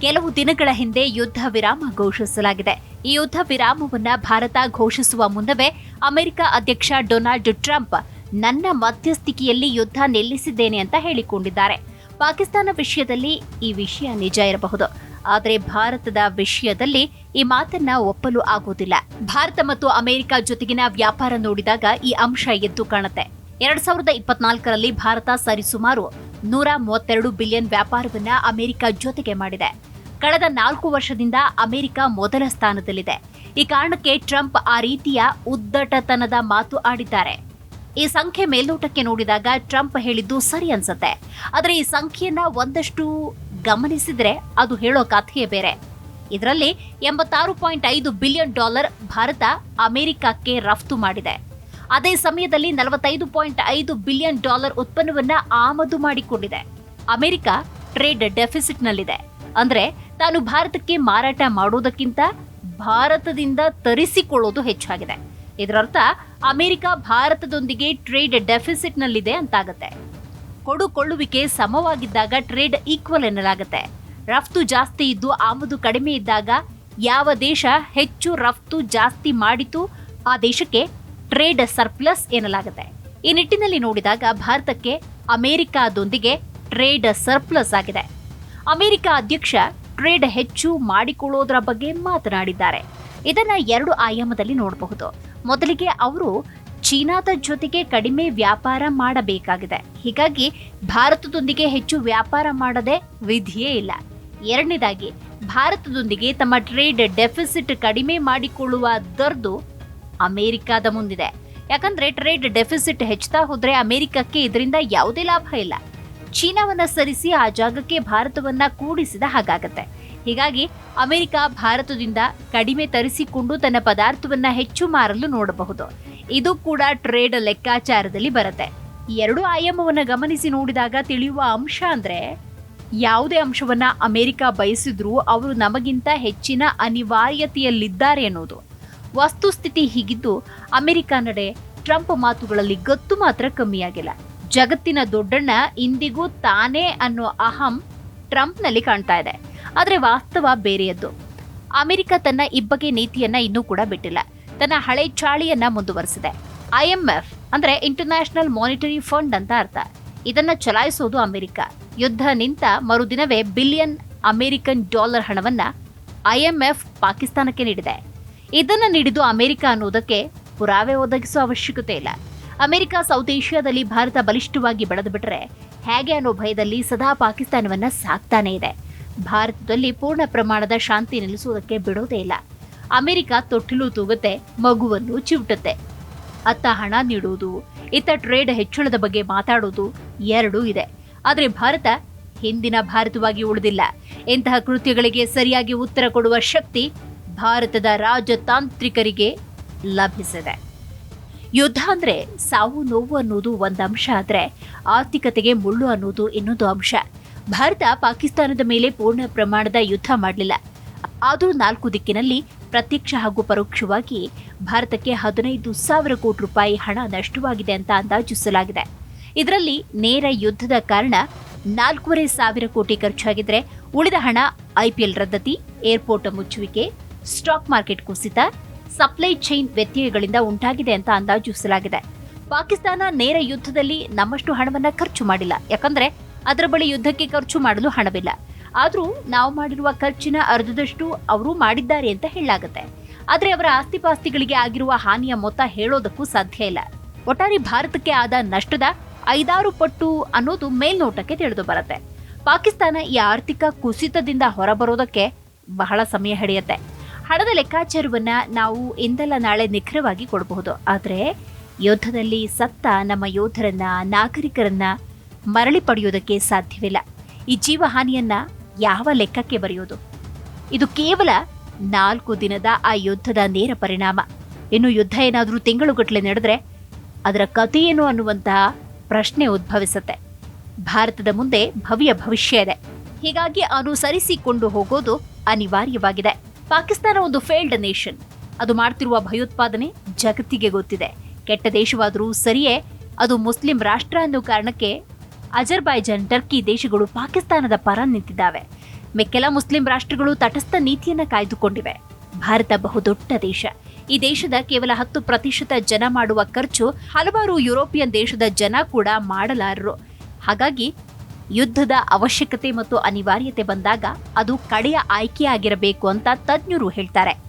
ಕೆಲವು ದಿನಗಳ ಹಿಂದೆ ಯುದ್ಧ ವಿರಾಮ ಘೋಷಿಸಲಾಗಿದೆ. ಈ ಯುದ್ಧ ವಿರಾಮವನ್ನ ಭಾರತ ಘೋಷಿಸುವ ಮುನ್ನವೇ ಅಮೆರಿಕ ಅಧ್ಯಕ್ಷ ಡೊನಾಲ್ಡ್ ಟ್ರಂಪ್ ನನ್ನ ಮಧ್ಯಸ್ಥಿಕೆಯಲ್ಲಿ ಯುದ್ಧ ನಿಲ್ಲಿಸಿದ್ದೇನೆ ಅಂತ ಹೇಳಿಕೊಂಡಿದ್ದಾರೆ. ಪಾಕಿಸ್ತಾನ ವಿಷಯದಲ್ಲಿ ಈ ವಿಷಯ ನಿಜ ಇರಬಹುದು, ಆದರೆ ಭಾರತದ ವಿಷಯದಲ್ಲಿ ಈ ಮಾತನ್ನ ಒಪ್ಪಲು ಆಗುವುದಿಲ್ಲ. ಭಾರತ ಮತ್ತು ಅಮೆರಿಕ ಜೊತೆಗಿನ ವ್ಯಾಪಾರ ನೋಡಿದಾಗ ಈ ಅಂಶ ಎದ್ದು ಕಾಣುತ್ತೆ. 2024ರಲ್ಲಿ ಭಾರತ ಸರಿಸುಮಾರು 132 ಬಿಲಿಯನ್ ವ್ಯಾಪಾರವನ್ನ ಅಮೆರಿಕ ಜೊತೆಗೆ ಮಾಡಿದೆ. ಕಳೆದ 4 ವರ್ಷದಿಂದ ಅಮೆರಿಕ ಮೊದಲ ಸ್ಥಾನದಲ್ಲಿದೆ. ಈ ಕಾರಣಕ್ಕೆ ಟ್ರಂಪ್ ಆ ರೀತಿಯ ಉದ್ದಟತನದ ಮಾತು ಆಡಿದ್ದಾರೆ. ಈ ಸಂಖ್ಯೆ ಮೇಲ್ನೋಟಕ್ಕೆ ನೋಡಿದಾಗ ಟ್ರಂಪ್ ಹೇಳಿದ್ದು ಸರಿ ಅನ್ಸುತ್ತೆ. ಆದರೆ ಈ ಸಂಖ್ಯೆಯನ್ನ ಒಂದಷ್ಟು ಗಮನಿಸಿದ್ರೆ ಅದು ಹೇಳೋ ಕಥೆಯೇ ಬೇರೆ. ಇದರಲ್ಲಿ $86.5 ಬಿಲಿಯನ್ ಭಾರತ ಅಮೆರಿಕಕ್ಕೆ ರಫ್ತು ಮಾಡಿದೆ. ಅದೇ ಸಮಯದಲ್ಲಿ $45.5 ಬಿಲಿಯನ್ ಉತ್ಪನ್ನವನ್ನ ಆಮದು ಮಾಡಿಕೊಂಡಿದೆ. ಅಮೆರಿಕ ಟ್ರೇಡ್ ಡೆಫಿಸಿಟ್ನಲ್ಲಿದೆ. ಅಂದ್ರೆ ತಾನು ಭಾರತಕ್ಕೆ ಮಾರಾಟ ಮಾಡೋದಕ್ಕಿಂತ ಭಾರತದಿಂದ ತರಿಸಿಕೊಳ್ಳೋದು ಹೆಚ್ಚಾಗಿದೆ. ಇದರರ್ಥ ಅಮೆರಿಕ ಭಾರತದೊಂದಿಗೆ ಟ್ರೇಡ್ ಡೆಫಿಸಿಟ್ನಲ್ಲಿದೆ ಅಂತಾಗತ್ತೆ. ಕೊಡುಕೊಳ್ಳುವಿಕೆ ಸಮವಾಗಿದ್ದಾಗ ಟ್ರೇಡ್ ಈಕ್ವಲ್ ಎನ್ನಲಾಗುತ್ತೆ. ರಫ್ತು ಜಾಸ್ತಿ ಇದ್ದು ಆಮದು ಕಡಿಮೆ ಇದ್ದಾಗ ಯಾವ ದೇಶ ಹೆಚ್ಚು ರಫ್ತು ಜಾಸ್ತಿ ಮಾಡಿತು ಆ ದೇಶಕ್ಕೆ ಟ್ರೇಡ್ ಸರ್ಪ್ಲಸ್ ಎನ್ನಲಾಗುತ್ತೆ. ಈ ನಿಟ್ಟಿನಲ್ಲಿ ನೋಡಿದಾಗ ಭಾರತಕ್ಕೆ ಅಮೆರಿಕದೊಂದಿಗೆ ಟ್ರೇಡ್ ಸರ್ಪ್ಲಸ್ ಆಗಿದೆ. ಅಮೆರಿಕ ಅಧ್ಯಕ್ಷ ಟ್ರೇಡ್ ಹೆಚ್ಚು ಮಾಡಿಕೊಳ್ಳೋದ್ರ ಬಗ್ಗೆ ಮಾತನಾಡಿದ್ದಾರೆ. ಇದನ್ನ 2 ಆಯಾಮದಲ್ಲಿ ನೋಡಬಹುದು. ಮೊದಲಿಗೆ ಅವರು ಚೀನಾದ ಜೊತೆಗೆ ಕಡಿಮೆ ವ್ಯಾಪಾರ ಮಾಡಬೇಕಾಗಿದೆ. ಹೀಗಾಗಿ ಭಾರತದೊಂದಿಗೆ ಹೆಚ್ಚು ವ್ಯಾಪಾರ ಮಾಡದೆ ವಿಧಿಯೇ ಇಲ್ಲ. ಎರಡನೇದಾಗಿ ಭಾರತದೊಂದಿಗೆ ತಮ್ಮ ಟ್ರೇಡ್ ಡೆಫಿಸಿಟ್ ಕಡಿಮೆ ಮಾಡಿಕೊಳ್ಳುವ ದರ್ದು ಅಮೆರಿಕದ ಮುಂದಿದೆ. ಯಾಕಂದ್ರೆ ಟ್ರೇಡ್ ಡೆಫಿಸಿಟ್ ಹೆಚ್ಚುತ್ತಾ ಹೋದ್ರೆ ಅಮೆರಿಕಕ್ಕೆ ಇದರಿಂದ ಯಾವುದೇ ಲಾಭ ಇಲ್ಲ. ಚೀನಾವನ್ನ ಸರಿಸಿ ಆ ಜಾಗಕ್ಕೆ ಭಾರತವನ್ನ ಕೂಡಿಸಿದ ಹಾಗಾಗತ್ತೆ. ಹೀಗಾಗಿ ಅಮೆರಿಕ ಭಾರತದಿಂದ ಕಡಿಮೆ ತರಿಸಿಕೊಂಡು ತನ್ನ ಪದಾರ್ಥವನ್ನ ಹೆಚ್ಚು ಮಾರಲು ನೋಡಬಹುದು. ಇದು ಕೂಡ ಟ್ರೇಡ್ ಲೆಕ್ಕಾಚಾರದಲ್ಲಿ ಬರುತ್ತೆ. ಈ 2 ಆಯಾಮವನ್ನ ಗಮನಿಸಿ ನೋಡಿದಾಗ ತಿಳಿಯುವ ಅಂಶ ಅಂದ್ರೆ ಯಾವುದೇ ಅಂಶವನ್ನ ಅಮೆರಿಕ ಬಯಸಿದ್ರೂ ಅವರು ನಮಗಿಂತ ಹೆಚ್ಚಿನ ಅನಿವಾರ್ಯತೆಯಲ್ಲಿದ್ದಾರೆ ಅನ್ನೋದು. ವಸ್ತುಸ್ಥಿತಿ ಹೀಗಿದ್ದು ಅಮೆರಿಕ ನಡೆ ಟ್ರಂಪ್ ಮಾತುಗಳಲ್ಲಿ ಗತ್ತು ಮಾತ್ರ ಕಮ್ಮಿಯಾಗಿಲ್ಲ. ಜಗತ್ತಿನ ದೊಡ್ಡಣ್ಣ ಇಂದಿಗೂ ತಾನೇ ಅನ್ನೋ ಅಹಂ ಟ್ರಂಪ್ನಲ್ಲಿ ಕಾಣ್ತಾ ಇದೆ. ಆದರೆ ವಾಸ್ತವ ಬೇರೆಯದ್ದು. ಅಮೆರಿಕ ತನ್ನ ಇಬ್ಬಗೆ ನೀತಿಯನ್ನ ಇನ್ನೂ ಕೂಡ ಬಿಟ್ಟಿಲ್ಲ. ತನ್ನ ಹಳೆ ಚಾಳಿಯನ್ನ ಮುಂದುವರೆಸಿದೆ. IMF ಅಂದ್ರೆ ಇಂಟರ್ನ್ಯಾಷನಲ್ ಮಾನಿಟರಿ ಫಂಡ್ ಅಂತ ಅರ್ಥ. ಇದನ್ನ ಚಲಾಯಿಸೋದು ಅಮೆರಿಕ. ಯುದ್ಧ ನಿಂತ ಮರುದಿನವೇ ಬಿಲಿಯನ್ ಅಮೆರಿಕನ್ ಡಾಲರ್ ಹಣವನ್ನ IMF ಪಾಕಿಸ್ತಾನಕ್ಕೆ ನೀಡಿದೆ. ಇದನ್ನ ನೀಡಿದ್ದು ಅಮೆರಿಕ ಅನ್ನೋದಕ್ಕೆ ಪುರಾವೆ ಒದಗಿಸುವ ಅವಶ್ಯಕತೆ ಇಲ್ಲ. ಅಮೆರಿಕ ಸೌತ್ ಏಷ್ಯಾದಲ್ಲಿ ಭಾರತ ಬಲಿಷ್ಠವಾಗಿ ಬೆಳೆದು ಬಿಟ್ಟರೆ ಹೇಗೆ ಅನ್ನೋ ಭಯದಲ್ಲಿ ಸದಾ ಪಾಕಿಸ್ತಾನವನ್ನ ಸಾಕ್ತಾನೇ ಇದೆ. ಭಾರತದಲ್ಲಿ ಪೂರ್ಣ ಪ್ರಮಾಣದ ಶಾಂತಿ ನೆಲೆಸುವುದಕ್ಕೆ ಬಿಡೋದೇ ಇಲ್ಲ. ಅಮೆರಿಕ ತೊಟ್ಟಿಲು ತೂಗುತ್ತೆ, ಮಗುವನ್ನು ಚಿವುಟುತ್ತೆ. ಅತ್ತ ಹಣ ನೀಡುವುದು, ಇತ್ತ ಟ್ರೇಡ್ ಹೆಚ್ಚಳದ ಬಗ್ಗೆ ಮಾತಾಡೋದು ಎರಡೂ ಇದೆ. ಆದರೆ ಭಾರತ ಹಿಂದಿನ ಭಾರತವಾಗಿ ಉಳಿದಿಲ್ಲ. ಇಂತಹ ಕೃತ್ಯಗಳಿಗೆ ಸರಿಯಾಗಿ ಉತ್ತರ ಕೊಡುವ ಶಕ್ತಿ ಭಾರತದ ರಾಜತಾಂತ್ರಿಕರಿಗೆ ಲಭಿಸಿದೆ. ಯುದ್ಧ ಅಂದ್ರೆ ಸಾವು ನೋವು ಅನ್ನೋದು ಒಂದು ಅಂಶ ಆದ್ರೆ ಆರ್ಥಿಕತೆಗೆ ಮುಳ್ಳು ಅನ್ನೋದು ಇನ್ನೊಂದು ಅಂಶ. ಭಾರತ ಪಾಕಿಸ್ತಾನದ ಮೇಲೆ ಪೂರ್ಣ ಪ್ರಮಾಣದ ಯುದ್ಧ ಮಾಡಲಿಲ್ಲ. ಆದರೂ 4 ದಿಕ್ಕಿನಲ್ಲಿ ಪ್ರತ್ಯಕ್ಷ ಹಾಗೂ ಪರೋಕ್ಷವಾಗಿ ಭಾರತಕ್ಕೆ 15,000 ಕೋಟಿ ರೂಪಾಯಿ ಹಣ ನಷ್ಟವಾಗಿದೆ ಅಂತ ಅಂದಾಜಿಸಲಾಗಿದೆ. ಇದರಲ್ಲಿ ನೇರ ಯುದ್ಧದ ಕಾರಣ 4,500 ಕೋಟಿ ಖರ್ಚಾಗಿದ್ರೆ ಉಳಿದ ಹಣ IPL ರದ್ದತಿ, ಏರ್ಪೋರ್ಟ್ ಮುಚ್ಚುವಿಕೆ, ಸ್ಟಾಕ್ ಮಾರ್ಕೆಟ್ ಕುಸಿತ, ಸಪ್ಲೈ ಚೈನ್ ವ್ಯತ್ಯಯಗಳಿಂದ ಉಂಟಾಗಿದೆ ಅಂತ ಅಂದಾಜಿಸಲಾಗಿದೆ. ಪಾಕಿಸ್ತಾನ ನೇರ ಯುದ್ಧದಲ್ಲಿ ನಮ್ಮಷ್ಟು ಹಣವನ್ನ ಖರ್ಚು ಮಾಡಿಲ್ಲ. ಯಾಕಂದ್ರೆ ಅದರ ಬಳಿ ಯುದ್ಧಕ್ಕೆ ಖರ್ಚು ಮಾಡಲು ಹಣವಿಲ್ಲ. ಆದ್ರೂ ನಾವು ಮಾಡಿರುವ ಖರ್ಚಿನ ಅರ್ಧದಷ್ಟು ಅವರು ಮಾಡಿದ್ದಾರೆ ಅಂತ ಹೇಳಲಾಗುತ್ತೆ. ಆದ್ರೆ ಅವರ ಆಸ್ತಿಪಾಸ್ತಿಗಳಿಗೆ ಆಗಿರುವ ಹಾನಿಯ ಮೊತ್ತ ಹೇಳೋದಕ್ಕೂ ಸಾಧ್ಯ ಇಲ್ಲ. ಒಟ್ಟಾರೆ ಭಾರತಕ್ಕೆ ಆದ ನಷ್ಟದ 5-6 ಪಟ್ಟು ಅನ್ನೋದು ಮೇಲ್ನೋಟಕ್ಕೆ ತಿಳಿದು ಬರುತ್ತೆ. ಪಾಕಿಸ್ತಾನ ಈ ಆರ್ಥಿಕ ಕುಸಿತದಿಂದ ಹೊರಬರೋದಕ್ಕೆ ಬಹಳ ಸಮಯ ಹಿಡಿಯುತ್ತೆ. ಹಣದ ಲೆಕ್ಕಾಚಾರವನ್ನ ನಾವು ಇಂದಲ್ಲ ನಾಳೆ ನಿಖರವಾಗಿ ಕೊಡಬಹುದು. ಆದರೆ ಯುದ್ಧದಲ್ಲಿ ಸತ್ತ ನಮ್ಮ ಯೋಧರನ್ನ, ನಾಗರಿಕರನ್ನ ಮರಳಿ ಪಡೆಯೋದಕ್ಕೆ ಸಾಧ್ಯವಿಲ್ಲ. ಈ ಜೀವಹಾನಿಯನ್ನ ಯಾವ ಲೆಕ್ಕಕ್ಕೆ ಬರೆಯೋದು? ಇದು ಕೇವಲ 4 ದಿನದ ಆ ಯುದ್ಧದ ನೇರ ಪರಿಣಾಮ. ಇನ್ನು ಯುದ್ಧ ಏನಾದರೂ ತಿಂಗಳುಗಟ್ಟಲೆ ನಡೆದ್ರೆ ಅದರ ಕಥೆಯೇನು ಅನ್ನುವಂತಹ ಪ್ರಶ್ನೆ ಉದ್ಭವಿಸುತ್ತೆ. ಭಾರತದ ಮುಂದೆ ಭವ್ಯ ಭವಿಷ್ಯ ಇದೆ. ಹೀಗಾಗಿ ಅನುಸರಿಸಿಕೊಂಡು ಹೋಗೋದು ಅನಿವಾರ್ಯವಾಗಿದೆ. ಪಾಕಿಸ್ತಾನ ಒಂದು ಫೇಲ್ಡ್ ನೇಷನ್. ಅದು ಮಾಡ್ತಿರುವ ಭಯೋತ್ಪಾದನೆ ಜಗತ್ತಿಗೆ ಗೊತ್ತಿದೆ. ಕೆಟ್ಟ ದೇಶವಾದರೂ ಸರಿಯೇ, ಅದು ಮುಸ್ಲಿಂ ರಾಷ್ಟ್ರ ಅನ್ನೋ ಕಾರಣಕ್ಕೆ ಅಜರ್ಬೈಜಾನ್, ಟರ್ಕಿ ದೇಶಗಳು ಪಾಕಿಸ್ತಾನದ ಪರ ನಿಂತಿದ್ದಾವೆ. ಮೆಕ್ಕೆಲ ಮುಸ್ಲಿಂ ರಾಷ್ಟ್ರಗಳು ತಟಸ್ಥ ನೀತಿಯನ್ನ ಕಾಯ್ದುಕೊಂಡಿವೆ. ಭಾರತ ಬಹುದೊಡ್ಡ ದೇಶ. ಈ ದೇಶದ ಕೇವಲ 10% ಜನ ಮಾಡುವ ಖರ್ಚು ಹಲವಾರು ಯುರೋಪಿಯನ್ ದೇಶದ ಜನ ಕೂಡ ಮಾಡಲಾರರು. ಹಾಗಾಗಿ ಯುದ್ಧದ ಅವಶ್ಯಕತೆ ಮತ್ತು ಅನಿವಾರ್ಯತೆ ಬಂದಾಗ ಅದು ಕಡೆಯ ಆಯ್ಕೆಯಾಗಿರಬೇಕು ಅಂತ ತಜ್ಞರು ಹೇಳ್ತಾರೆ.